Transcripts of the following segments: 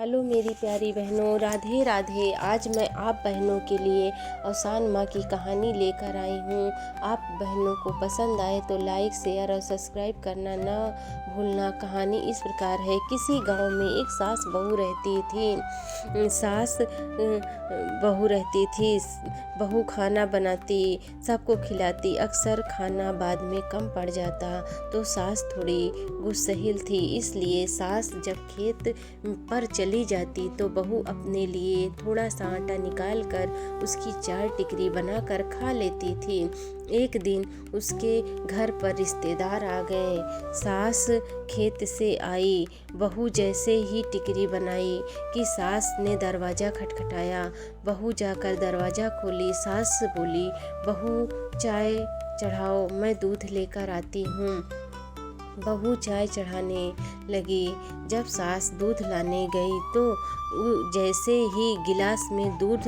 Hello मेरी प्यारी बहनों, राधे राधे। आज मैं आप बहनों के लिए औसान माँ की कहानी लेकर आई हूँ। आप बहनों को पसंद आए तो लाइक, शेयर और सब्सक्राइब करना ना भूलना। कहानी इस प्रकार है। किसी गांव में एक सास बहू रहती थी। सास बहू रहती थी। बहू खाना बनाती, सबको खिलाती। अक्सर खाना बाद में कम पड़ जाता तो सास थोड़ी गुस्सैल थी। इसलिए सास जब खेत पर चली जाती तो बहू अपने लिए थोड़ा सा आटा निकाल कर उसकी 4 टिकरी बनाकर खा लेती थी। एक दिन उसके घर पर रिश्तेदार आ गए। सास खेत से आई। बहू जैसे ही टिकरी बनाई कि सास ने दरवाज़ा खटखटाया। बहू जाकर दरवाज़ा खोली। सास बोली, बहू चाय चढ़ाओ, मैं दूध लेकर आती हूँ। बहू चाय चढ़ाने लगी। जब सास दूध लाने गई तो जैसे ही गिलास में दूध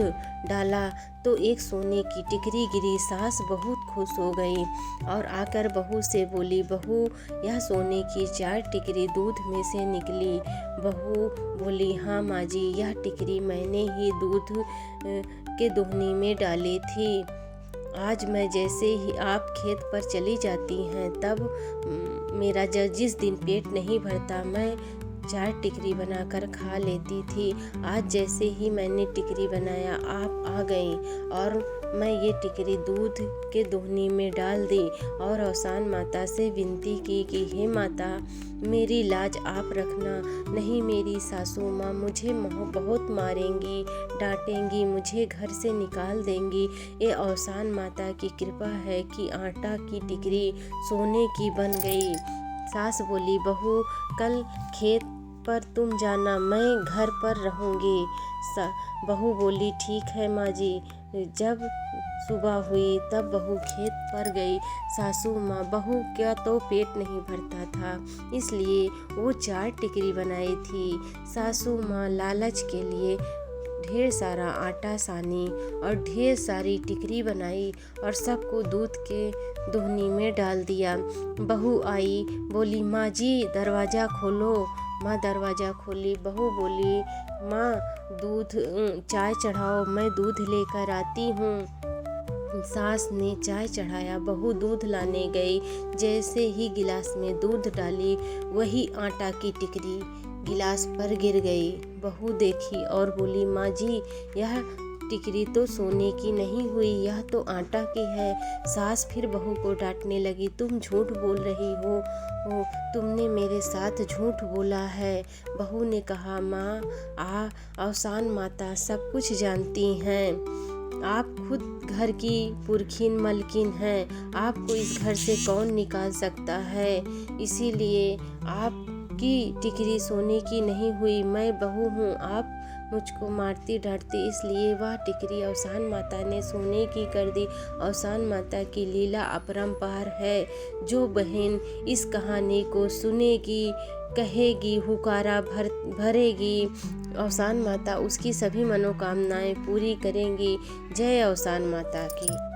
डाला तो एक सोने की टिकरी गिरी। सास बहुत खुश हो गई और आकर बहू से बोली, बहू यह सोने की 4 टिकरी दूध में से निकली। बहू बोली, हाँ माँ जी, यह टिकरी मैंने ही दूध के दोहनी में डाली थी। आज मैं जैसे ही आप खेत पर चली जाती हैं तब मेरा जिस दिन पेट नहीं भरता मैं 4 टिकरी बनाकर खा लेती थी। आज जैसे ही मैंने टिकरी बनाया आप आ गई और मैं ये टिकरी दूध के दोहनी में डाल दी और औसान माता से विनती की कि हे माता, मेरी लाज आप रखना, नहीं मेरी सासू माँ मुझे बहुत मारेंगी, डांटेंगी, मुझे घर से निकाल देंगी। ये औसान माता की कृपा है कि आटा की टिकरी सोने की बन गई। सास बोली, बहू कल खेत पर तुम जाना, मैं घर पर रहूँगी। बहू बोली, ठीक है माँ जी। जब सुबह हुई तब बहू खेत पर गई। सासू माँ, बहू का तो पेट नहीं भरता था इसलिए वो 4 टिकरी बनाई थी। सासू माँ लालच के लिए ढेर सारा आटा सानी और ढेर सारी टिकरी बनाई और सबको दूध के दोहनी में डाल दिया। बहू आई, बोली, माँ जी दरवाज़ा खोलो। माँ दरवाज़ा खोली। बहू बोली, माँ दूध चाय चढ़ाओ, मैं दूध लेकर आती हूँ। सास ने चाय चढ़ाया। बहू दूध लाने गई। जैसे ही गिलास में दूध डाली वही आटा की टिकरी गिलास पर गिर गई। बहू देखी और बोली, माँ जी यह टिकरी तो सोने की नहीं हुई, यह तो आटा की है। सास फिर बहू को डांटने लगी, तुम झूठ बोल रही हो, तुमने मेरे साथ झूठ बोला है। बहू ने कहा, माँ औसान माता सब कुछ जानती हैं। आप खुद घर की पुरखिन मलकिन हैं। आपको इस घर से कौन निकाल सकता है। इसीलिए आपकी टिकरी सोने की नहीं हुई। मैं बहू हूँ, आप मुझको मारती डांटती, इसलिए वह टिकरी औसान माता ने सोने की कर दी। औसान माता की लीला अपरंपार है। जो बहन इस कहानी को सुनेगी, कहेगी, हुकारा भरेगी, औसान माता उसकी सभी मनोकामनाएं पूरी करेंगी। जय औसान माता की।